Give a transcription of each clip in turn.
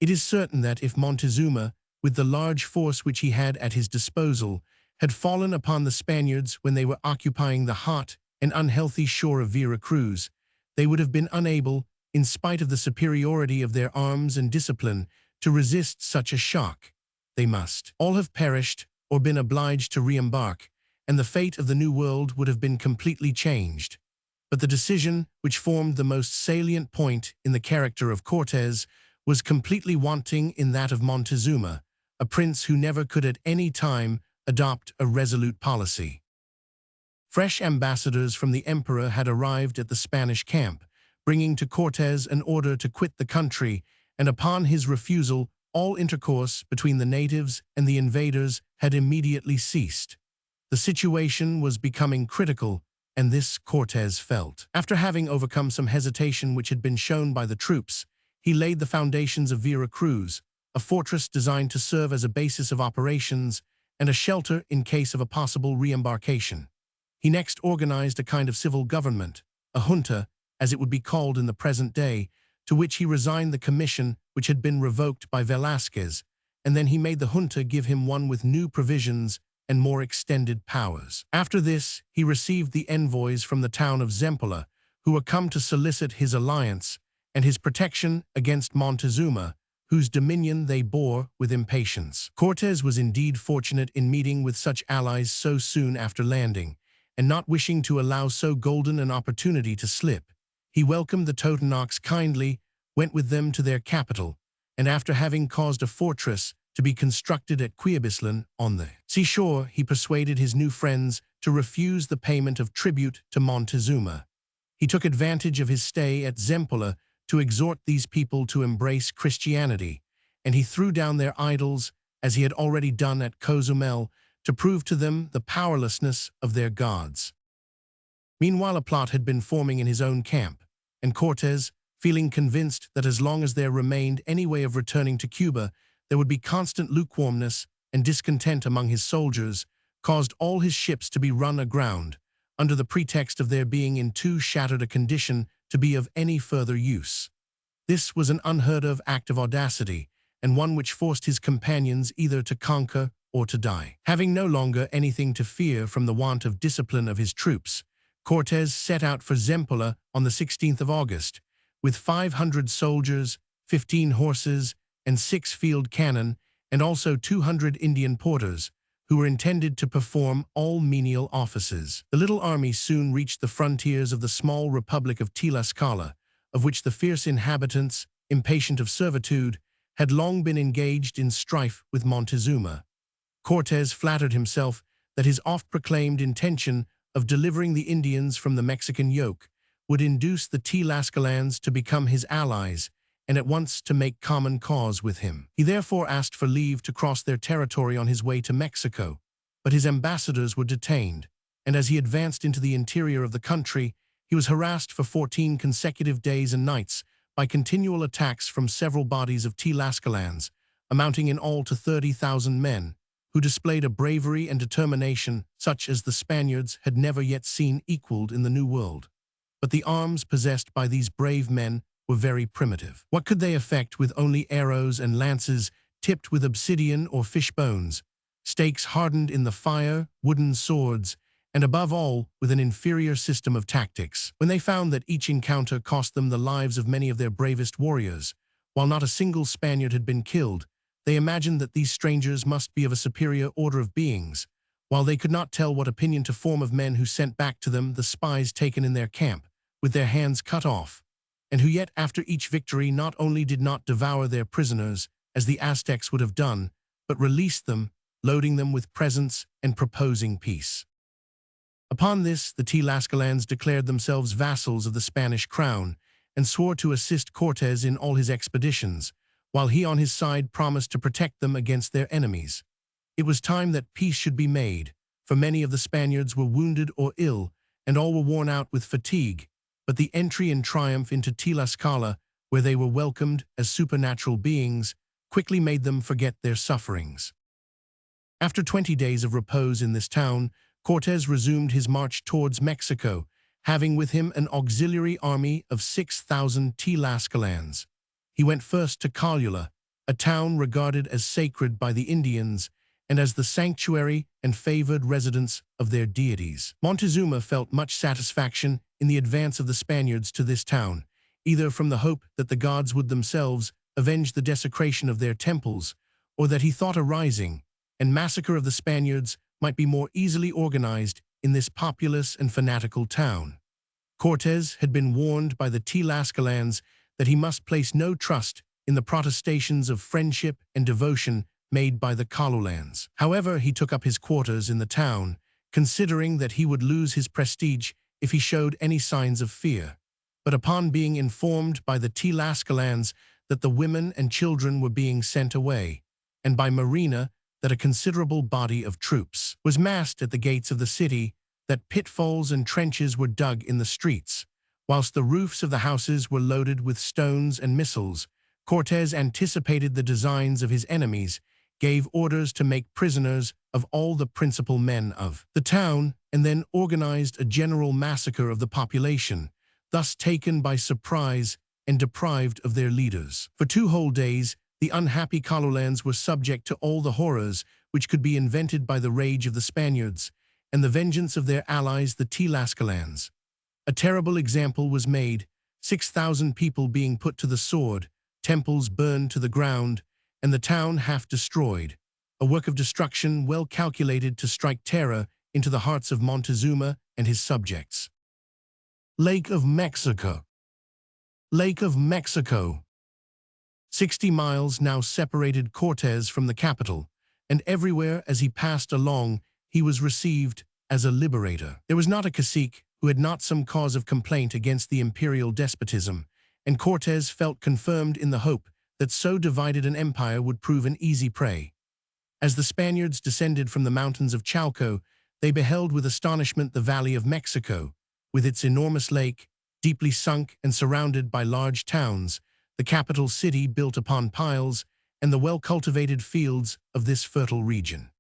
It is certain that if Montezuma, with the large force which he had at his disposal, had fallen upon the Spaniards when they were occupying the hot and unhealthy shore of Vera Cruz, they would have been unable, in spite of the superiority of their arms and discipline, to resist such a shock. They must all have perished or been obliged to re-embark, and the fate of the New World would have been completely changed. But the decision, which formed the most salient point in the character of Cortes, was completely wanting in that of Montezuma, a prince who never could at any time adopt a resolute policy. Fresh ambassadors from the emperor had arrived at the Spanish camp, bringing to Cortes an order to quit the country, and upon his refusal, all intercourse between the natives and the invaders had immediately ceased. The situation was becoming critical, and this Cortes felt. After having overcome some hesitation which had been shown by the troops, he laid the foundations of Vera Cruz, a fortress designed to serve as a basis of operations and a shelter in case of a possible re-embarkation. He next organized a kind of civil government, a junta, as it would be called in the present day, to which he resigned the commission which had been revoked by Velázquez, and then he made the junta give him one with new provisions and more extended powers. After this, he received the envoys from the town of Zempoala, who were come to solicit his alliance and his protection against Montezuma, whose dominion they bore with impatience. Cortes was indeed fortunate in meeting with such allies so soon after landing, and not wishing to allow so golden an opportunity to slip, he welcomed the Totonacs kindly, went with them to their capital, and after having caused a fortress to be constructed at Quibislan on the seashore, he persuaded his new friends to refuse the payment of tribute to Montezuma. He took advantage of his stay at Zempoala to exhort these people to embrace Christianity, and he threw down their idols, as he had already done at Cozumel, to prove to them the powerlessness of their gods. Meanwhile, a plot had been forming in his own camp, and Cortes, feeling convinced that as long as there remained any way of returning to Cuba, there would be constant lukewarmness and discontent among his soldiers, caused all his ships to be run aground, under the pretext of their being in too shattered a condition to be of any further use. This was an unheard-of act of audacity, and one which forced his companions either to conquer or to die. Having no longer anything to fear from the want of discipline of his troops, Cortes set out for Zempoala on the 16th of August, with 500 soldiers, 15 horses, and 6 field cannon, and also 200 Indian porters, who were intended to perform all menial offices. The little army soon reached the frontiers of the small republic of Tlaxcala, of which the fierce inhabitants, impatient of servitude, had long been engaged in strife with Montezuma. Cortes flattered himself that his oft-proclaimed intention of delivering the Indians from the Mexican yoke would induce the Tlaxcalans to become his allies and at once to make common cause with him. He therefore asked for leave to cross their territory on his way to Mexico, but his ambassadors were detained, and as he advanced into the interior of the country, he was harassed for 14 consecutive days and nights by continual attacks from several bodies of Tlaxcalans, amounting in all to 30,000 men, who displayed a bravery and determination such as the Spaniards had never yet seen equaled in the New World. But the arms possessed by these brave men were very primitive. What could they effect with only arrows and lances tipped with obsidian or fish bones, stakes hardened in the fire, wooden swords, and above all, with an inferior system of tactics? When they found that each encounter cost them the lives of many of their bravest warriors, while not a single Spaniard had been killed, they imagined that these strangers must be of a superior order of beings, while they could not tell what opinion to form of men who sent back to them the spies taken in their camp, with their hands cut off, and who yet after each victory not only did not devour their prisoners, as the Aztecs would have done, but released them, loading them with presents and proposing peace. Upon this, the Tlaxcalans declared themselves vassals of the Spanish crown, and swore to assist Cortes in all his expeditions, while he on his side promised to protect them against their enemies. It was time that peace should be made, for many of the Spaniards were wounded or ill, and all were worn out with fatigue, but the entry in triumph into Tlaxcala, where they were welcomed as supernatural beings, quickly made them forget their sufferings. After 20 days of repose in this town, Cortes resumed his march towards Mexico, having with him an auxiliary army of 6,000 Tlaxcalans. He went first to Calula, a town regarded as sacred by the Indians and as the sanctuary and favored residence of their deities. Montezuma felt much satisfaction in the advance of the Spaniards to this town, either from the hope that the gods would themselves avenge the desecration of their temples, or that he thought a rising and massacre of the Spaniards might be more easily organized in this populous and fanatical town. Cortes had been warned by the Tlascalans that he must place no trust in the protestations of friendship and devotion made by the Calulans. However, he took up his quarters in the town, considering that he would lose his prestige if he showed any signs of fear. But upon being informed by the Tlascalans that the women and children were being sent away, and by Marina that a considerable body of troops was massed at the gates of the city, that pitfalls and trenches were dug in the streets, whilst the roofs of the houses were loaded with stones and missiles, Cortes anticipated the designs of his enemies, gave orders to make prisoners of all the principal men of the town, and then organized a general massacre of the population, thus taken by surprise and deprived of their leaders. For 2 whole days, the unhappy Calulans were subject to all the horrors which could be invented by the rage of the Spaniards and the vengeance of their allies the Tlascalans. A terrible example was made, 6,000 people being put to the sword, temples burned to the ground, and the town half destroyed, a work of destruction well calculated to strike terror into the hearts of Montezuma and his subjects. Lake of Mexico. Lake of Mexico. 60 miles now separated Cortes from the capital, and everywhere as he passed along he was received as a liberator. There was not a cacique who had not some cause of complaint against the imperial despotism, and Cortes felt confirmed in the hope that so divided an empire would prove an easy prey. As the Spaniards descended from the mountains of Chalco, they beheld with astonishment the Valley of Mexico, with its enormous lake, deeply sunk and surrounded by large towns, the capital city built upon piles, and the well-cultivated fields of this fertile region.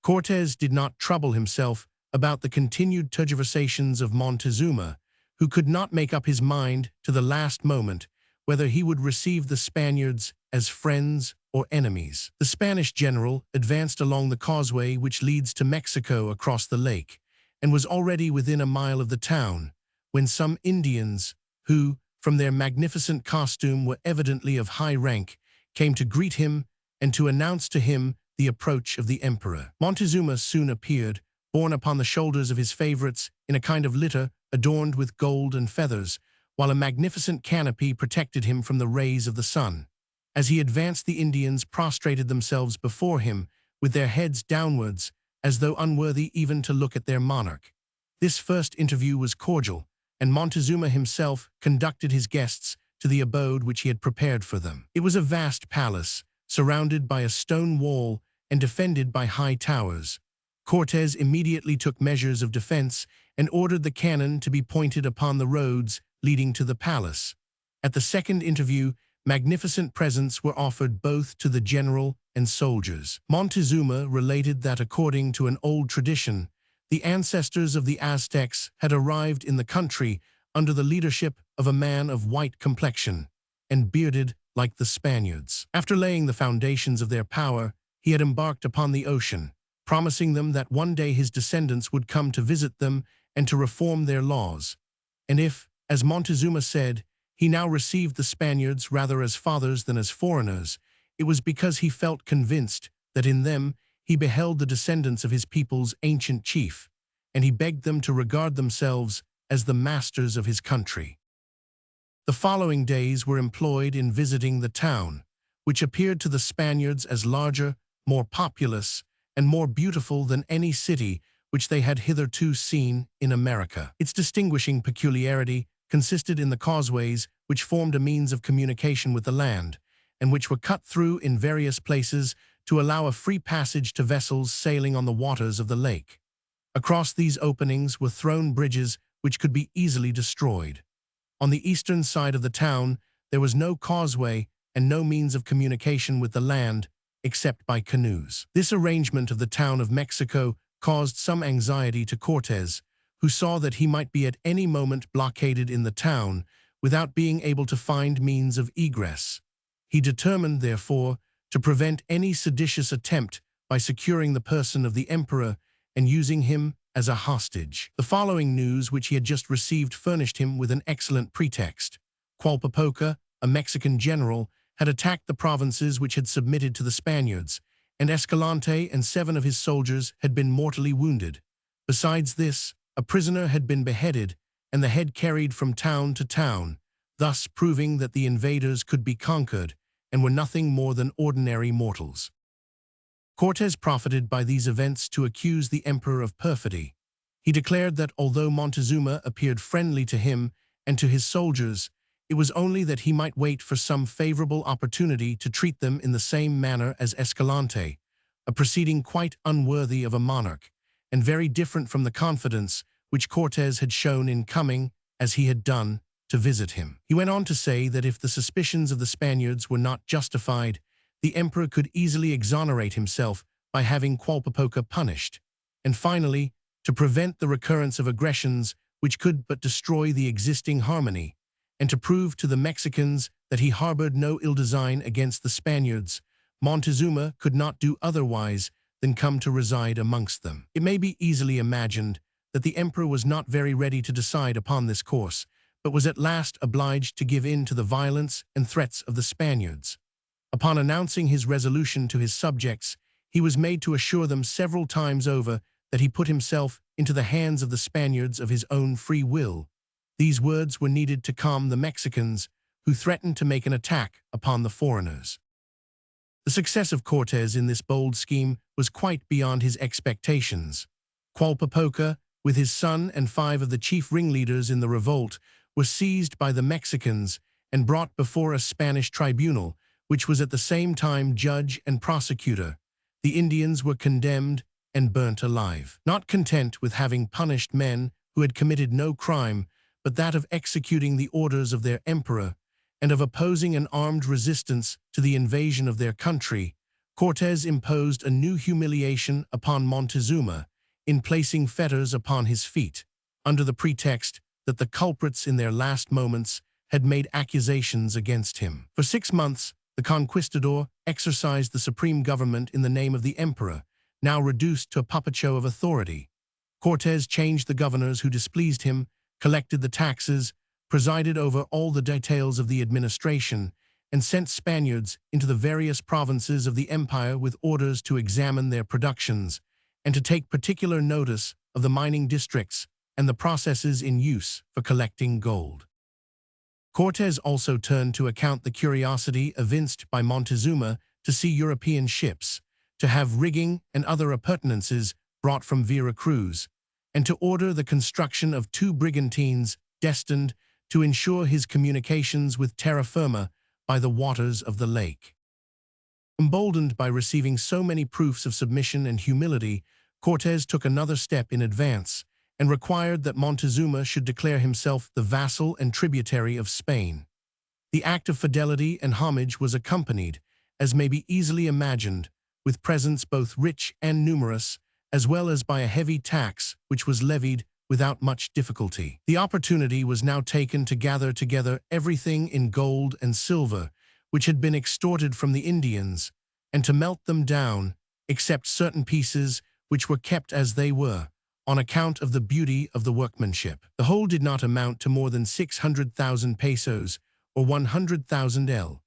Cortes did not trouble himself about the continued tergiversations of Montezuma, who could not make up his mind to the last moment whether he would receive the Spaniards as friends or enemies. The Spanish general advanced along the causeway which leads to Mexico across the lake, and was already within a mile of the town, when some Indians, who, from their magnificent costume were evidently of high rank, came to greet him and to announce to him the approach of the emperor. Montezuma soon appeared, borne upon the shoulders of his favorites in a kind of litter adorned with gold and feathers, while a magnificent canopy protected him from the rays of the sun. As he advanced, the Indians prostrated themselves before him, with their heads downwards, as though unworthy even to look at their monarch. This first interview was cordial, and Montezuma himself conducted his guests to the abode which he had prepared for them. It was a vast palace, surrounded by a stone wall and defended by high towers. Cortes immediately took measures of defense and ordered the cannon to be pointed upon the roads leading to the palace. At the second interview, magnificent presents were offered both to the general and soldiers. Montezuma related that according to an old tradition, the ancestors of the Aztecs had arrived in the country under the leadership of a man of white complexion and bearded like the Spaniards. After laying the foundations of their power, he had embarked upon the ocean, promising them that one day his descendants would come to visit them and to reform their laws. And if, as Montezuma said, he now received the Spaniards rather as fathers than as foreigners, it was because he felt convinced that in them he beheld the descendants of his people's ancient chief, and he begged them to regard themselves as the masters of his country. The following days were employed in visiting the town, which appeared to the Spaniards as larger, more populous, and more beautiful than any city which they had hitherto seen in America. Its distinguishing peculiarity consisted in the causeways which formed a means of communication with the land, and which were cut through in various places to allow a free passage to vessels sailing on the waters of the lake. Across these openings were thrown bridges which could be easily destroyed. On the eastern side of the town, there was no causeway and no means of communication with the land except by canoes. This arrangement of the town of Mexico caused some anxiety to Cortes, who saw that he might be at any moment blockaded in the town without being able to find means of egress. He determined, therefore, to prevent any seditious attempt by securing the person of the emperor and using him as a hostage. The following news which he had just received furnished him with an excellent pretext. Qualpopoca, a Mexican general, had attacked the provinces which had submitted to the Spaniards, and Escalante and 7 of his soldiers had been mortally wounded. Besides this, a prisoner had been beheaded and the head carried from town to town, thus proving that the invaders could be conquered and were nothing more than ordinary mortals. Cortés profited by these events to accuse the emperor of perfidy. He declared that although Montezuma appeared friendly to him and to his soldiers, it was only that he might wait for some favorable opportunity to treat them in the same manner as Escalante, a proceeding quite unworthy of a monarch, and very different from the confidence which Cortés had shown in coming, as he had done, to visit him. He went on to say that if the suspicions of the Spaniards were not justified, the emperor could easily exonerate himself by having Qualpopoca punished, and finally, to prevent the recurrence of aggressions which could but destroy the existing harmony, and to prove to the Mexicans that he harbored no ill design against the Spaniards, Montezuma could not do otherwise than come to reside amongst them. It may be easily imagined that the emperor was not very ready to decide upon this course, but was at last obliged to give in to the violence and threats of the Spaniards. Upon announcing his resolution to his subjects, he was made to assure them several times over that he put himself into the hands of the Spaniards of his own free will. These words were needed to calm the Mexicans, who threatened to make an attack upon the foreigners. The success of Cortés in this bold scheme was quite beyond his expectations. Qualpopoca, with his son and 5 of the chief ringleaders in the revolt, were seized by the Mexicans and brought before a Spanish tribunal, which was at the same time judge and prosecutor. The Indians were condemned and burnt alive. Not content with having punished men who had committed no crime, but that of executing the orders of their emperor, and of opposing an armed resistance to the invasion of their country, Cortés imposed a new humiliation upon Montezuma in placing fetters upon his feet, under the pretext that the culprits in their last moments had made accusations against him. For 6 months, the conquistador exercised the supreme government in the name of the emperor, now reduced to a puppet show of authority. Cortés changed the governors who displeased him, collected the taxes, presided over all the details of the administration, and sent Spaniards into the various provinces of the empire with orders to examine their productions, and to take particular notice of the mining districts and the processes in use for collecting gold. Cortés also turned to account the curiosity evinced by Montezuma to see European ships, to have rigging and other appurtenances brought from Vera Cruz, and to order the construction of 2 brigantines destined to ensure his communications with terra firma by the waters of the lake. Emboldened by receiving so many proofs of submission and humility, Cortés took another step in advance and required that Montezuma should declare himself the vassal and tributary of Spain. The act of fidelity and homage was accompanied, as may be easily imagined, with presents both rich and numerous, as well as by a heavy tax which was levied without much difficulty. The opportunity was now taken to gather together everything in gold and silver which had been extorted from the Indians, and to melt them down, except certain pieces which were kept as they were, on account of the beauty of the workmanship. The whole did not amount to more than 600,000 pesos, or 100,000 L.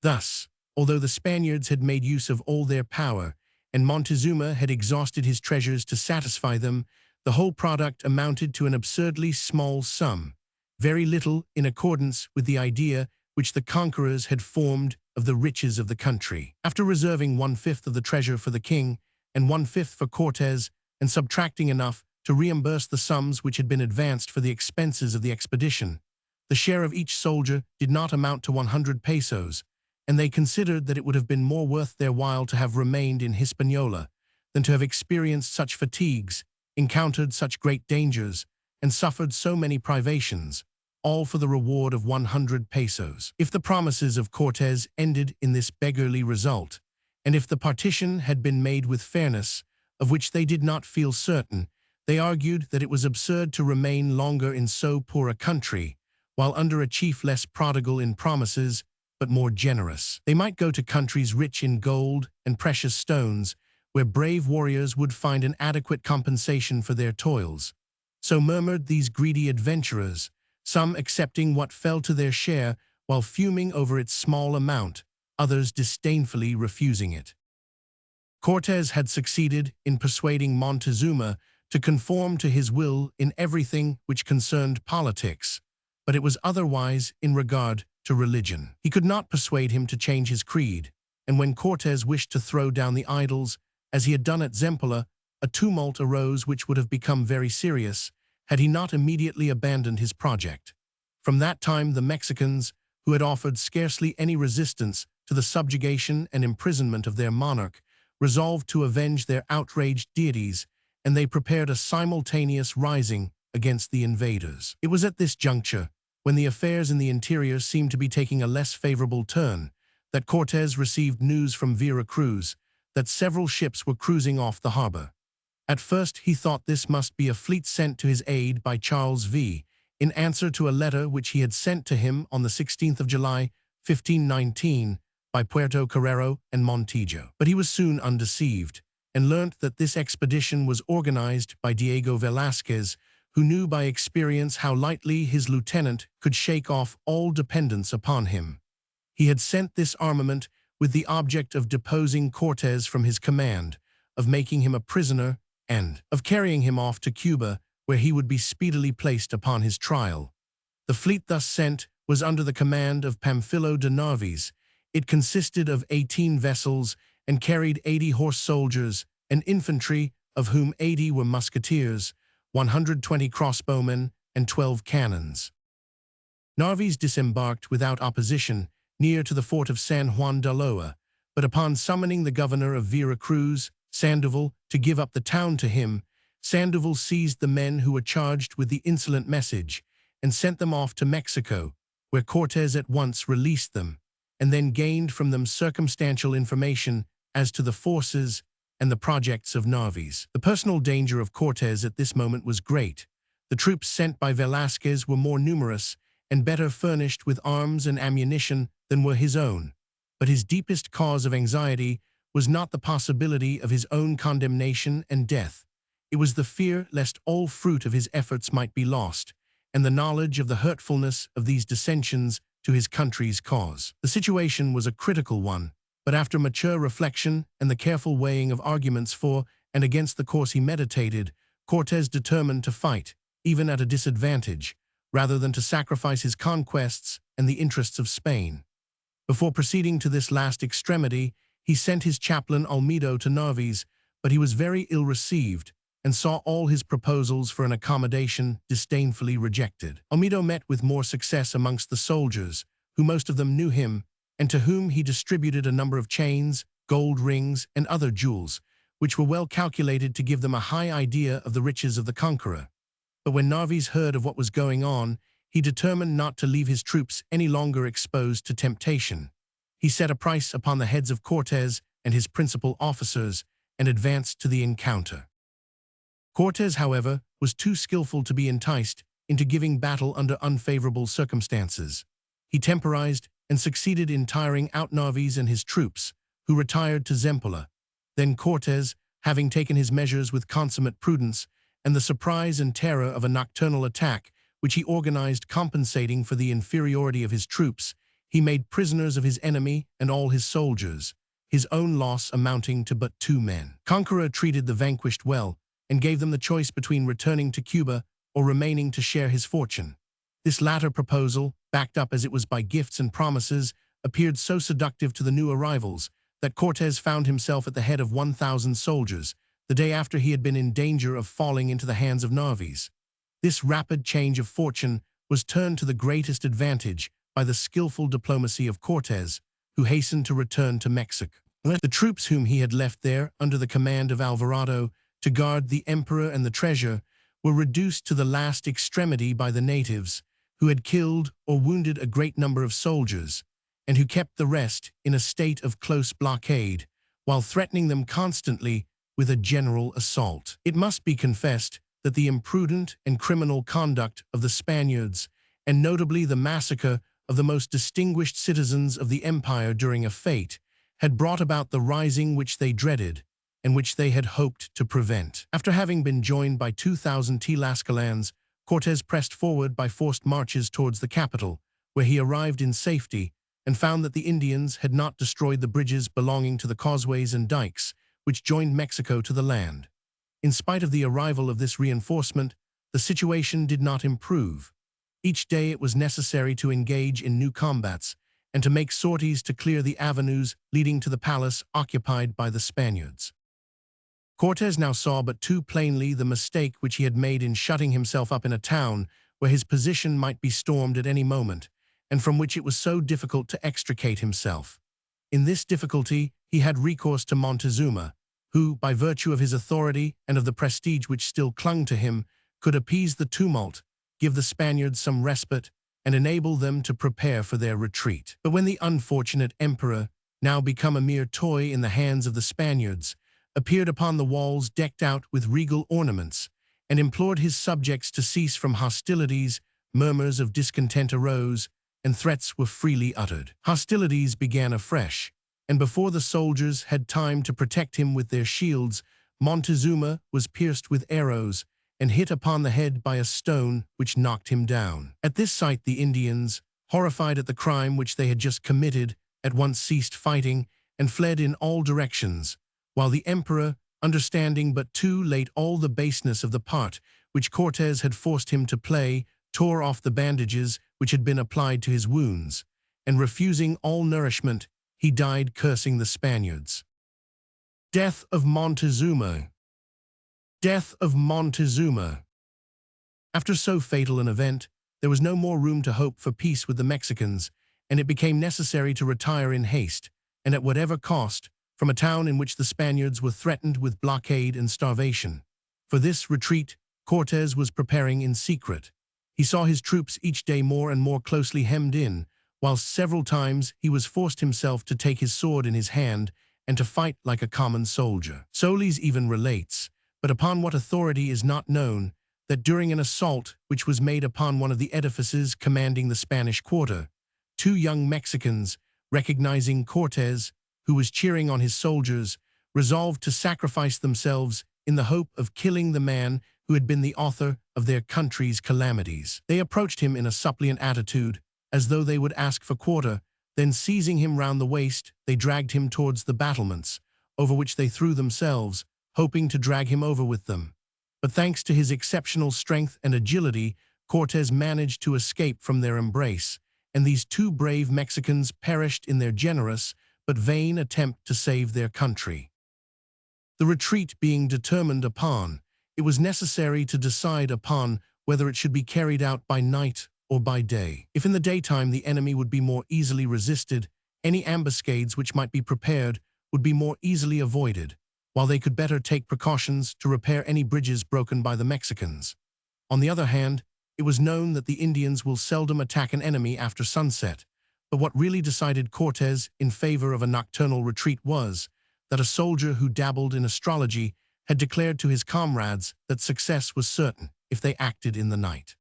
Thus, although the Spaniards had made use of all their power, and Montezuma had exhausted his treasures to satisfy them, the whole product amounted to an absurdly small sum, very little in accordance with the idea which the conquerors had formed of the riches of the country. After reserving 1/5 of the treasure for the king, and 1/5 for Cortés, and subtracting enough to reimburse the sums which had been advanced for the expenses of the expedition, the share of each soldier did not amount to 100 pesos, and they considered that it would have been more worth their while to have remained in Hispaniola than to have experienced such fatigues, encountered such great dangers, and suffered so many privations, all for the reward of 100 pesos. If the promises of Cortés ended in this beggarly result, and if the partition had been made with fairness, of which they did not feel certain, they argued that it was absurd to remain longer in so poor a country, while under a chief less prodigal in promises, but more generous. They might go to countries rich in gold and precious stones, where brave warriors would find an adequate compensation for their toils. So murmured these greedy adventurers, some accepting what fell to their share while fuming over its small amount, others disdainfully refusing it. Cortés had succeeded in persuading Montezuma to conform to his will in everything which concerned politics, but it was otherwise in regard to religion. He could not persuade him to change his creed, and when Cortés wished to throw down the idols, as he had done at Zempoalla, a tumult arose which would have become very serious had he not immediately abandoned his project. From that time the Mexicans, who had offered scarcely any resistance to the subjugation and imprisonment of their monarch, resolved to avenge their outraged deities, and they prepared a simultaneous rising against the invaders. It was at this juncture, when the affairs in the interior seemed to be taking a less favorable turn, that Cortés received news from Vera Cruz that several ships were cruising off the harbor. At first he thought this must be a fleet sent to his aid by Charles V, in answer to a letter which he had sent to him on the 16th of July, 1519, by Puerto Carrero and Montijo. But he was soon undeceived, and learnt that this expedition was organized by Diego Velázquez, who knew by experience how lightly his lieutenant could shake off all dependence upon him. He had sent this armament with the object of deposing Cortés from his command, of making him a prisoner, and of carrying him off to Cuba, where he would be speedily placed upon his trial. The fleet thus sent was under the command of Pamphilo de Narvaez. It consisted of 18 vessels and carried 80 horse soldiers and infantry, of whom 80 were musketeers, 120 crossbowmen, and 12 cannons. Narvaez disembarked without opposition near to the fort of San Juan de Loa, but upon summoning the governor of Vera Cruz, Sandoval, to give up the town to him, Sandoval seized the men who were charged with the insolent message and sent them off to Mexico, where Cortés at once released them, and then gained from them circumstantial information as to the forces and the projects of Narvaez. The personal danger of Cortés at this moment was great. The troops sent by Velázquez were more numerous and better furnished with arms and ammunition than were his own. But his deepest cause of anxiety was not the possibility of his own condemnation and death. It was the fear lest all fruit of his efforts might be lost, and the knowledge of the hurtfulness of these dissensions to his country's cause. The situation was a critical one, but after mature reflection and the careful weighing of arguments for and against the course he meditated, Cortés determined to fight, even at a disadvantage, rather than to sacrifice his conquests and the interests of Spain. Before proceeding to this last extremity, he sent his chaplain Olmedo to Narvaez, but he was very ill received, and saw all his proposals for an accommodation disdainfully rejected. Olmedo met with more success amongst the soldiers, who most of them knew him, and to whom he distributed a number of chains, gold rings, and other jewels, which were well calculated to give them a high idea of the riches of the conqueror. But when Narvaez heard of what was going on, he determined not to leave his troops any longer exposed to temptation. He set a price upon the heads of Cortés and his principal officers, and advanced to the encounter. Cortés, however, was too skillful to be enticed into giving battle under unfavorable circumstances. He temporized and succeeded in tiring out Narvaez and his troops, who retired to Zempoalla. Then Cortés, having taken his measures with consummate prudence, and the surprise and terror of a nocturnal attack, which he organized compensating for the inferiority of his troops, he made prisoners of his enemy and all his soldiers, his own loss amounting to but 2 men. Conqueror treated the vanquished well, and gave them the choice between returning to Cuba or remaining to share his fortune. This latter proposal, backed up as it was by gifts and promises, appeared so seductive to the new arrivals that Cortés found himself at the head of 1,000 soldiers, the day after he had been in danger of falling into the hands of Narvaez. This rapid change of fortune was turned to the greatest advantage by the skillful diplomacy of Cortés, who hastened to return to Mexico. The troops whom he had left there under the command of Alvarado to guard the emperor and the treasure were reduced to the last extremity by the natives, who had killed or wounded a great number of soldiers, and who kept the rest in a state of close blockade, while threatening them constantly with a general assault. It must be confessed that the imprudent and criminal conduct of the Spaniards, and notably the massacre of the most distinguished citizens of the empire during a fete, had brought about the rising which they dreaded and which they had hoped to prevent. After having been joined by 2,000 Tlascalans, Cortés pressed forward by forced marches towards the capital, where he arrived in safety and found that the Indians had not destroyed the bridges belonging to the causeways and dikes, which joined Mexico to the land. In spite of the arrival of this reinforcement, the situation did not improve. Each day it was necessary to engage in new combats and to make sorties to clear the avenues leading to the palace occupied by the Spaniards. Cortés now saw but too plainly the mistake which he had made in shutting himself up in a town where his position might be stormed at any moment, and from which it was so difficult to extricate himself. In this difficulty he had recourse to Montezuma, who, by virtue of his authority and of the prestige which still clung to him, could appease the tumult, give the Spaniards some respite, and enable them to prepare for their retreat. But when the unfortunate emperor, now become a mere toy in the hands of the Spaniards, appeared upon the walls decked out with regal ornaments, and implored his subjects to cease from hostilities, murmurs of discontent arose, and threats were freely uttered. Hostilities began afresh, and before the soldiers had time to protect him with their shields, Montezuma was pierced with arrows and hit upon the head by a stone which knocked him down. At this sight the Indians, horrified at the crime which they had just committed, at once ceased fighting and fled in all directions, while the emperor, understanding but too late all the baseness of the part which Cortés had forced him to play, tore off the bandages which had been applied to his wounds, and refusing all nourishment, he died cursing the Spaniards. Death of Montezuma. Death of Montezuma. After so fatal an event, there was no more room to hope for peace with the Mexicans, and it became necessary to retire in haste, and at whatever cost, from a town in which the Spaniards were threatened with blockade and starvation. For this retreat, Cortés was preparing in secret. He saw his troops each day more and more closely hemmed in, whilst several times he was forced himself to take his sword in his hand and to fight like a common soldier. Solis even relates, but upon what authority is not known, that during an assault which was made upon one of the edifices commanding the Spanish quarter, 2 young Mexicans, recognizing Cortés, who was cheering on his soldiers, resolved to sacrifice themselves in the hope of killing the man who had been the author of their country's calamities. They approached him in a suppliant attitude, as though they would ask for quarter, then seizing him round the waist, they dragged him towards the battlements, over which they threw themselves, hoping to drag him over with them. But thanks to his exceptional strength and agility, Cortés managed to escape from their embrace, and these 2 brave Mexicans perished in their generous but vain attempt to save their country. The retreat being determined upon, it was necessary to decide upon whether it should be carried out by night or by day. If in the daytime the enemy would be more easily resisted, any ambuscades which might be prepared would be more easily avoided, while they could better take precautions to repair any bridges broken by the Mexicans. On the other hand, it was known that the Indians will seldom attack an enemy after sunset, but what really decided Cortés in favor of a nocturnal retreat was that a soldier who dabbled in astrology had declared to his comrades that success was certain if they acted in the night.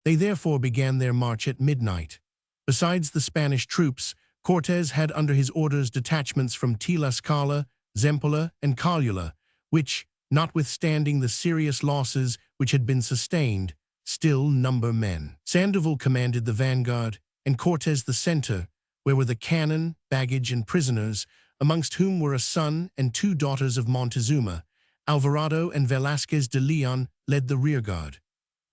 They therefore began their march at midnight. Besides the Spanish troops, Cortés had under his orders detachments from Tlascala, Zempoala, and Calula, which, notwithstanding the serious losses which had been sustained, still number men. Sandoval commanded the vanguard, and Cortés the center, where were the cannon, baggage, and prisoners, amongst whom were a son and 2 daughters of Montezuma. Alvarado and Velázquez de Leon led the rearguard.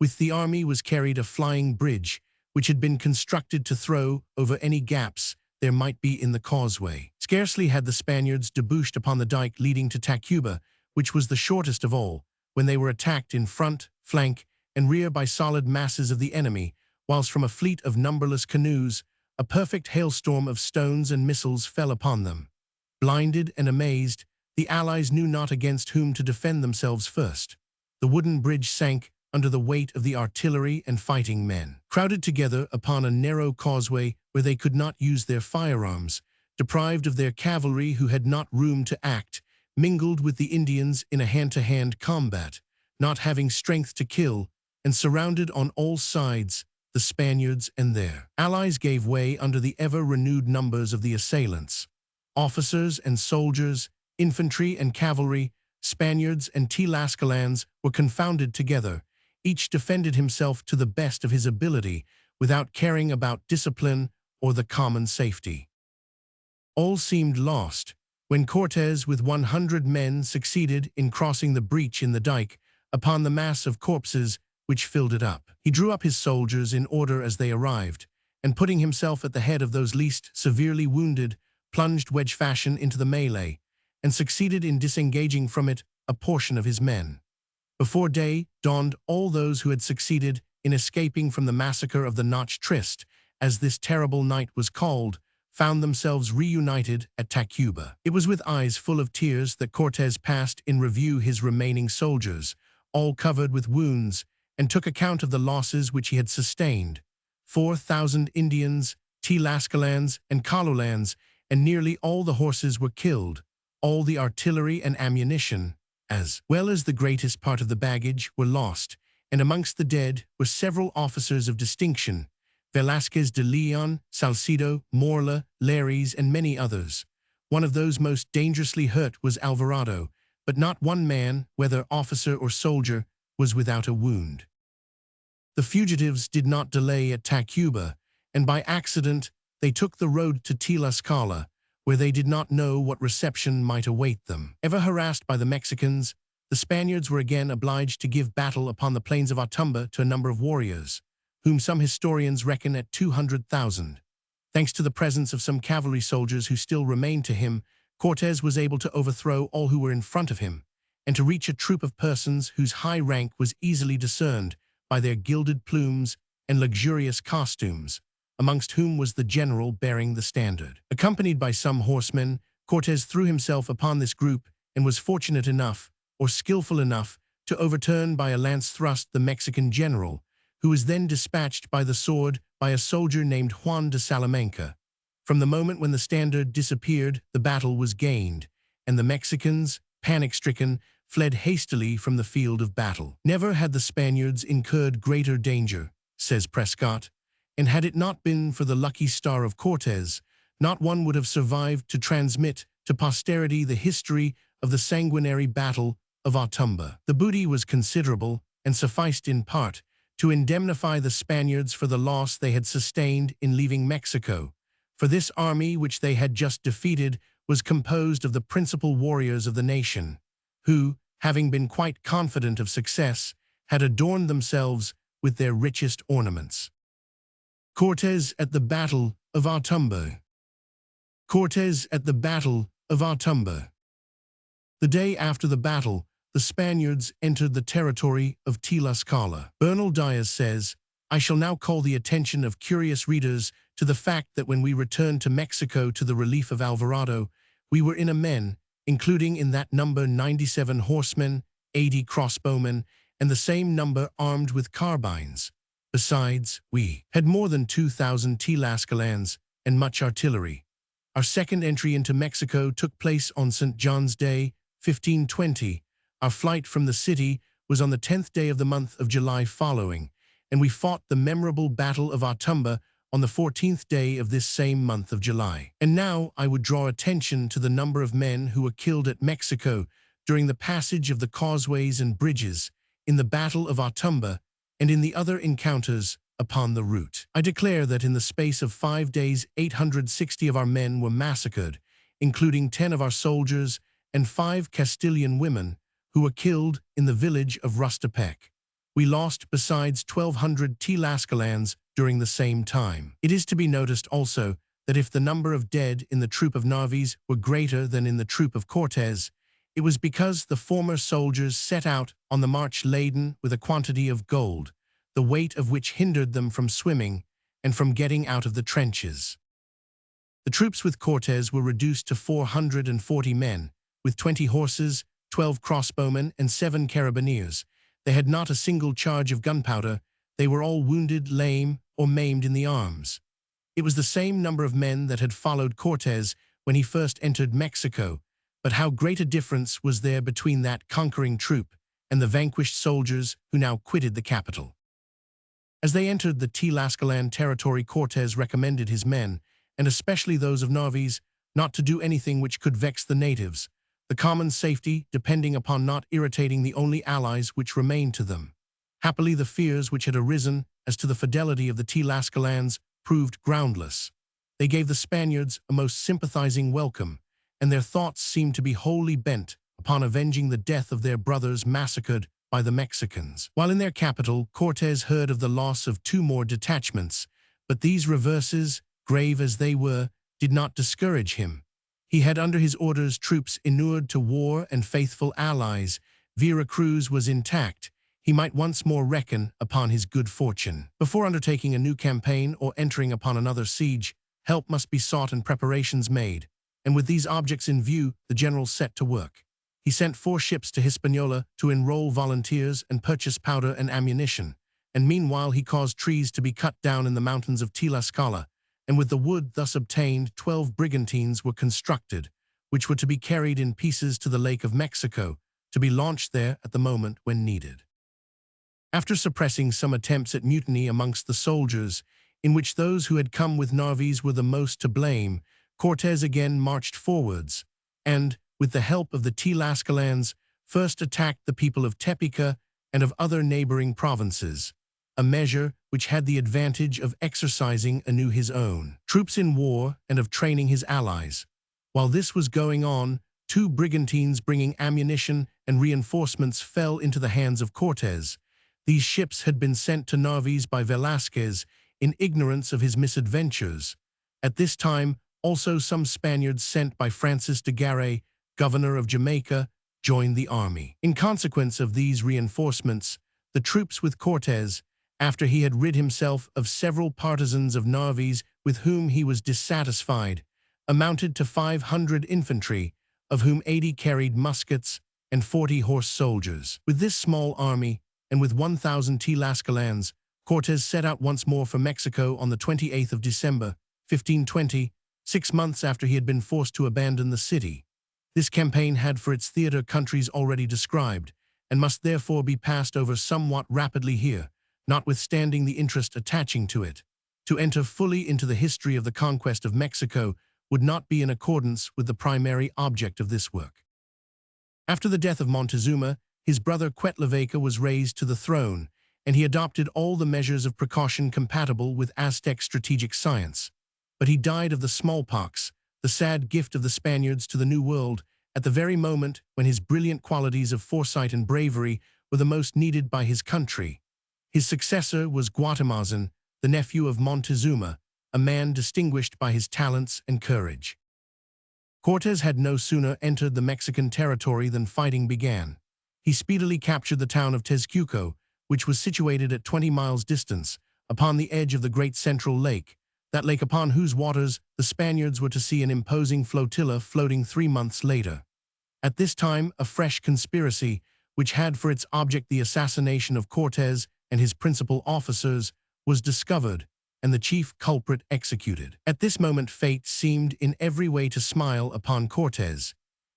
With the army was carried a flying bridge, which had been constructed to throw over any gaps there might be in the causeway. Scarcely had the Spaniards debouched upon the dike leading to Tacuba, which was the shortest of all, when they were attacked in front, flank, and rear by solid masses of the enemy, whilst from a fleet of numberless canoes, a perfect hailstorm of stones and missiles fell upon them. Blinded and amazed, the Allies knew not against whom to defend themselves first. The wooden bridge sank under the weight of the artillery and fighting men. Crowded together upon a narrow causeway where they could not use their firearms, deprived of their cavalry who had not room to act, mingled with the Indians in a hand-to-hand combat, not having strength to kill, and surrounded on all sides, the Spaniards and their allies gave way under the ever-renewed numbers of the assailants. Officers and soldiers, infantry and cavalry, Spaniards and Tlascalans were confounded together. Each defended himself to the best of his ability, without caring about discipline or the common safety. All seemed lost, when Cortes with 100 men succeeded in crossing the breach in the dike upon the mass of corpses which filled it up. He drew up his soldiers in order as they arrived, and putting himself at the head of those least severely wounded, plunged wedge fashion into the melee, and succeeded in disengaging from it a portion of his men. Before day dawned, all those who had succeeded in escaping from the massacre of the Noche Triste, as this terrible night was called, found themselves reunited at Tacuba. It was with eyes full of tears that Cortes passed in review his remaining soldiers, all covered with wounds, and took account of the losses which he had sustained. 4,000 Indians, Tlascalans, and Calolans, and nearly all the horses were killed. All the artillery and ammunition, as well as the greatest part of the baggage, were lost, and amongst the dead were several officers of distinction, Velázquez de Leon, Salcedo, Morla, Lares, and many others. One of those most dangerously hurt was Alvarado, but not one man, whether officer or soldier, was without a wound. The fugitives did not delay at Tacuba, and by accident they took the road to Tlaxcala, where they did not know what reception might await them. Ever harassed by the Mexicans, the Spaniards were again obliged to give battle upon the plains of Otumba to a number of warriors, whom some historians reckon at 200,000. Thanks to the presence of some cavalry soldiers who still remained to him, Cortes was able to overthrow all who were in front of him, and to reach a troop of persons whose high rank was easily discerned by their gilded plumes and luxurious costumes, amongst whom was the general bearing the standard. Accompanied by some horsemen, Cortes threw himself upon this group and was fortunate enough, or skillful enough, to overturn by a lance thrust the Mexican general, who was then dispatched by the sword by a soldier named Juan de Salamanca. From the moment when the standard disappeared, the battle was gained, and the Mexicans, panic-stricken, fled hastily from the field of battle. Never had the Spaniards incurred greater danger, says Prescott, and had it not been for the lucky star of Cortes, not one would have survived to transmit to posterity the history of the sanguinary battle of Otumba. The booty was considerable, and sufficed in part to indemnify the Spaniards for the loss they had sustained in leaving Mexico, for this army which they had just defeated was composed of the principal warriors of the nation, who, having been quite confident of success, had adorned themselves with their richest ornaments. Cortes at the Battle of Otumba. Cortes at the Battle of Otumba. The day after the battle, the Spaniards entered the territory of Tlaxcala. Bernal Diaz says, "I shall now call the attention of curious readers to the fact that when we returned to Mexico to the relief of Alvarado, we were in a men, including in that number 97 horsemen, 80 crossbowmen, and the same number armed with carbines. Besides, we had more than 2,000 Tlascalans and much artillery. Our second entry into Mexico took place on St. John's Day, 1520. Our flight from the city was on the 10th day of the month of July following, and we fought the memorable Battle of Otumba on the 14th day of this same month of July. And now I would draw attention to the number of men who were killed at Mexico during the passage of the causeways and bridges, in the Battle of Otumba, and in the other encounters upon the route. I declare that in the space of 5 days 860 of our men were massacred, including 10 of our soldiers and 5 Castilian women, who were killed in the village of Rustapec. We lost besides 1,200 Tlascalans during the same time. It is to be noticed also that if the number of dead in the troop of Narvaez were greater than in the troop of Cortes, it was because the former soldiers set out on the march laden with a quantity of gold, the weight of which hindered them from swimming and from getting out of the trenches. The troops with Cortes were reduced to 440 men, with 20 horses, 12 crossbowmen, and 7 carabineers. They had not a single charge of gunpowder. They were all wounded, lame, or maimed in the arms. It was the same number of men that had followed Cortes when he first entered Mexico, but how great a difference was there between that conquering troop and the vanquished soldiers who now quitted the capital. As they entered the Tlascalan territory, Cortes recommended his men, and especially those of Narvaez, not to do anything which could vex the natives, the common safety depending upon not irritating the only allies which remained to them. Happily, the fears which had arisen as to the fidelity of the Tlascalans proved groundless. They gave the Spaniards a most sympathizing welcome, and their thoughts seemed to be wholly bent upon avenging the death of their brothers massacred by the Mexicans. While in their capital, Cortes heard of the loss of 2 more detachments, but these reverses, grave as they were, did not discourage him. He had under his orders troops inured to war and faithful allies. Vera Cruz was intact. He might once more reckon upon his good fortune. Before undertaking a new campaign or entering upon another siege, help must be sought and preparations made, and with these objects in view, the general set to work. He sent 4 ships to Hispaniola to enroll volunteers and purchase powder and ammunition, and meanwhile he caused trees to be cut down in the mountains of Tlaxcala, and with the wood thus obtained 12 brigantines were constructed, which were to be carried in pieces to the Lake of Mexico, to be launched there at the moment when needed. After suppressing some attempts at mutiny amongst the soldiers, in which those who had come with Narvaez were the most to blame, Cortes again marched forwards, and, with the help of the Tlascalans, first attacked the people of Tepica and of other neighboring provinces, a measure which had the advantage of exercising anew his own troops in war and of training his allies. While this was going on, 2 brigantines bringing ammunition and reinforcements fell into the hands of Cortes. These ships had been sent to Narvaez by Velázquez in ignorance of his misadventures. At this time, also some Spaniards sent by Francis de Garay, governor of Jamaica, joined the army. In consequence of these reinforcements, the troops with Cortes, after he had rid himself of several partisans of Narvaez with whom he was dissatisfied, amounted to 500 infantry, of whom 80 carried muskets and 40 horse soldiers. With this small army, and with 1,000 Tlascalans, Cortes set out once more for Mexico on the 28th of December, 1520, 6 months after he had been forced to abandon the city. This campaign had for its theater countries already described, and must therefore be passed over somewhat rapidly here, notwithstanding the interest attaching to it. To enter fully into the history of the conquest of Mexico would not be in accordance with the primary object of this work. After the death of Montezuma, his brother Cuitlahuaca was raised to the throne, and he adopted all the measures of precaution compatible with Aztec strategic science. But he died of the smallpox, the sad gift of the Spaniards to the New World, at the very moment when his brilliant qualities of foresight and bravery were the most needed by his country. His successor was Guatemazin, the nephew of Montezuma, a man distinguished by his talents and courage. Cortes had no sooner entered the Mexican territory than fighting began. He speedily captured the town of Tezcuco, which was situated at 20 miles distance, upon the edge of the great central lake, that lake upon whose waters the Spaniards were to see an imposing flotilla floating 3 months later. At this time, a fresh conspiracy, which had for its object the assassination of Cortes and his principal officers, was discovered, and the chief culprit executed. At this moment fate seemed in every way to smile upon Cortes.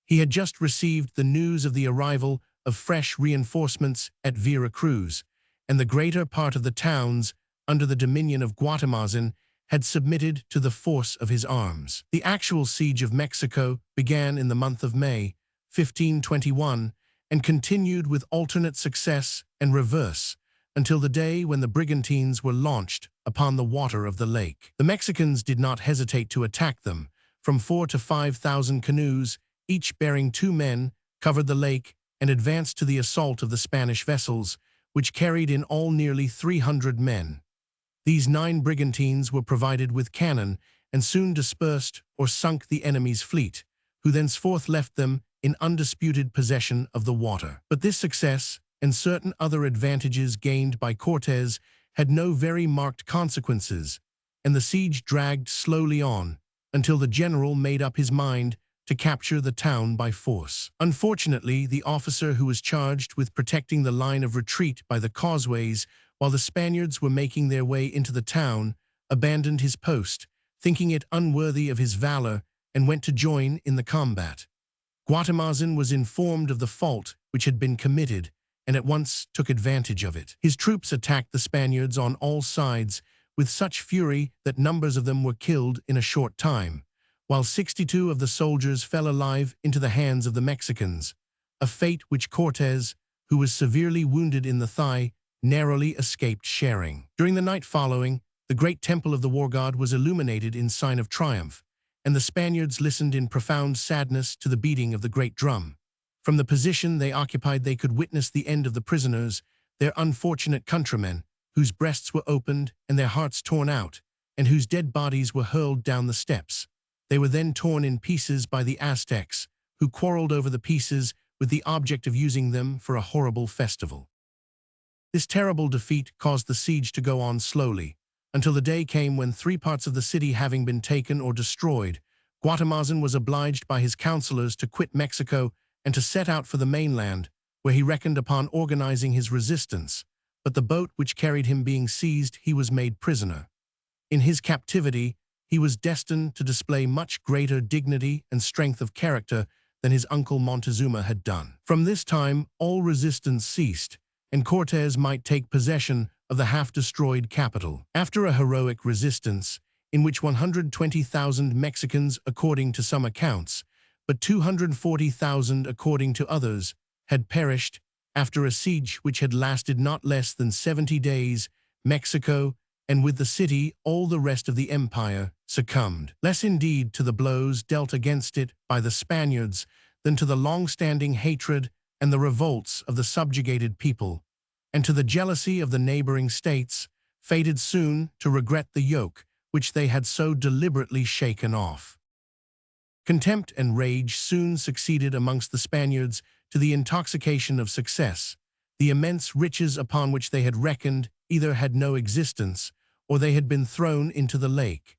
He had just received the news of the arrival of fresh reinforcements at Vera Cruz, and the greater part of the towns, under the dominion of Guatemazin, had submitted to the force of his arms. The actual siege of Mexico began in the month of May, 1521, and continued with alternate success and reverse, until the day when the brigantines were launched upon the water of the lake. The Mexicans did not hesitate to attack them. From 4,000 to 5,000 canoes, each bearing 2 men, covered the lake and advanced to the assault of the Spanish vessels, which carried in all nearly 300 men. These 9 brigantines were provided with cannon and soon dispersed or sunk the enemy's fleet, who thenceforth left them in undisputed possession of the water. But this success, and certain other advantages gained by Cortes, had no very marked consequences, and the siege dragged slowly on, until the general made up his mind to capture the town by force. Unfortunately, the officer who was charged with protecting the line of retreat by the causeways while the Spaniards were making their way into the town, abandoned his post, thinking it unworthy of his valor, and went to join in the combat. Guatemazin was informed of the fault which had been committed, and at once took advantage of it. His troops attacked the Spaniards on all sides with such fury that numbers of them were killed in a short time, while 62 of the soldiers fell alive into the hands of the Mexicans, a fate which Cortés, who was severely wounded in the thigh, narrowly escaped sharing. During the night following, the great temple of the war god was illuminated in sign of triumph, and the Spaniards listened in profound sadness to the beating of the great drum. From the position they occupied they could witness the end of the prisoners, their unfortunate countrymen, whose breasts were opened and their hearts torn out, and whose dead bodies were hurled down the steps. They were then torn in pieces by the Aztecs, who quarreled over the pieces with the object of using them for a horrible festival. This terrible defeat caused the siege to go on slowly, until the day came when 3 parts of the city having been taken or destroyed, Guatemazin was obliged by his counselors to quit Mexico and to set out for the mainland, where he reckoned upon organizing his resistance, but the boat which carried him being seized, he was made prisoner. In his captivity, he was destined to display much greater dignity and strength of character than his uncle Montezuma had done. From this time, all resistance ceased, and Cortés might take possession of the half-destroyed capital. After a heroic resistance, in which 120,000 Mexicans, according to some accounts, but 240,000 according to others, had perished, after a siege which had lasted not less than 70 days, Mexico, and with the city all the rest of the empire, succumbed. Less indeed to the blows dealt against it by the Spaniards than to the long-standing hatred and the revolts of the subjugated people, and to the jealousy of the neighboring states, fated soon to regret the yoke which they had so deliberately shaken off. Contempt and rage soon succeeded amongst the Spaniards to the intoxication of success. The immense riches upon which they had reckoned either had no existence, or they had been thrown into the lake.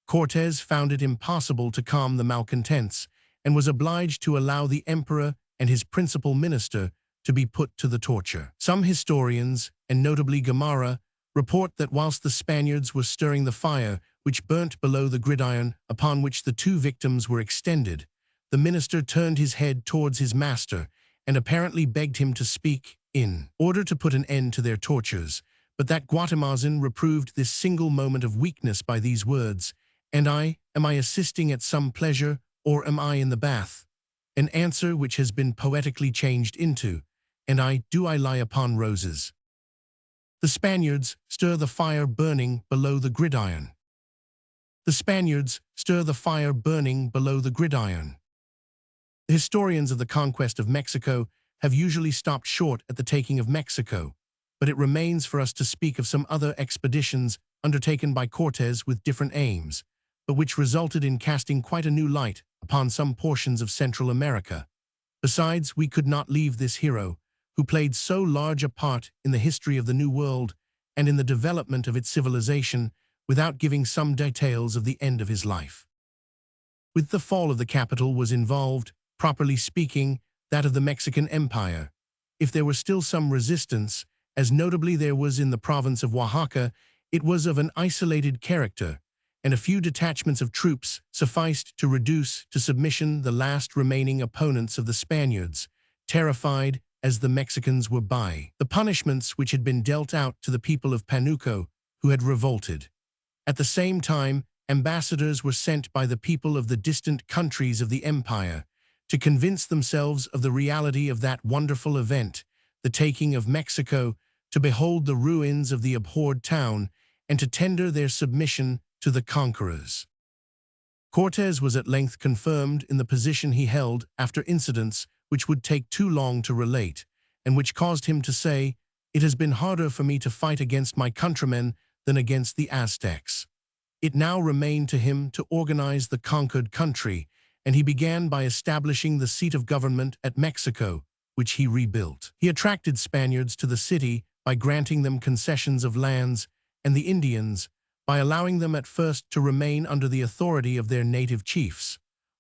Cortés found it impossible to calm the malcontents, and was obliged to allow the emperor and his principal minister to be put to the torture. Some historians, and notably Gamarra, report that whilst the Spaniards were stirring the fire which burnt below the gridiron upon which the 2 victims were extended, the minister turned his head towards his master and apparently begged him to speak in order to put an end to their tortures, but that Guatemazin reproved this single moment of weakness by these words, "And am I assisting at some pleasure, or am I in the bath?" An answer which has been poetically changed into, "And do I lie upon roses?" The Spaniards stir the fire burning below the gridiron. The Spaniards stir the fire burning below the gridiron. The historians of the conquest of Mexico have usually stopped short at the taking of Mexico, but it remains for us to speak of some other expeditions undertaken by Cortés with different aims, but which resulted in casting quite a new light upon some portions of Central America. Besides, we could not leave this hero, who played so large a part in the history of the New World and in the development of its civilization, without giving some details of the end of his life. With the fall of the capital was involved, properly speaking, that of the Mexican Empire. If there was still some resistance, as notably there was in the province of Oaxaca, it was of an isolated character, and a few detachments of troops sufficed to reduce to submission the last remaining opponents of the Spaniards, terrified as the Mexicans were by the punishments which had been dealt out to the people of Panuco, who had revolted. At the same time, ambassadors were sent by the people of the distant countries of the empire to convince themselves of the reality of that wonderful event, the taking of Mexico, to behold the ruins of the abhorred town, and to tender their submission to the conquerors. Cortés was at length confirmed in the position he held after incidents which would take too long to relate, and which caused him to say, "It has been harder for me to fight against my countrymen than against the Aztecs." It now remained to him to organize the conquered country, and he began by establishing the seat of government at Mexico, which he rebuilt. He attracted Spaniards to the city by granting them concessions of lands, and the Indians by allowing them at first to remain under the authority of their native chiefs,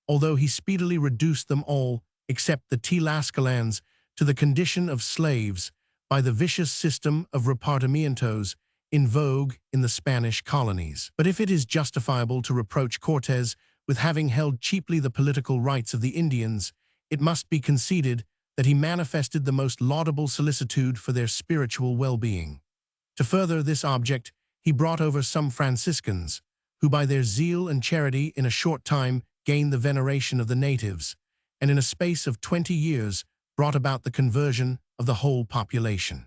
although he speedily reduced them all, except the Tlascalans, to the condition of slaves by the vicious system of repartimientos in vogue in the Spanish colonies. But if it is justifiable to reproach Cortés with having held cheaply the political rights of the Indians, it must be conceded that he manifested the most laudable solicitude for their spiritual well-being. To further this object, he brought over some Franciscans, who by their zeal and charity in a short time gained the veneration of the natives, and in a space of 20 years brought about the conversion of the whole population.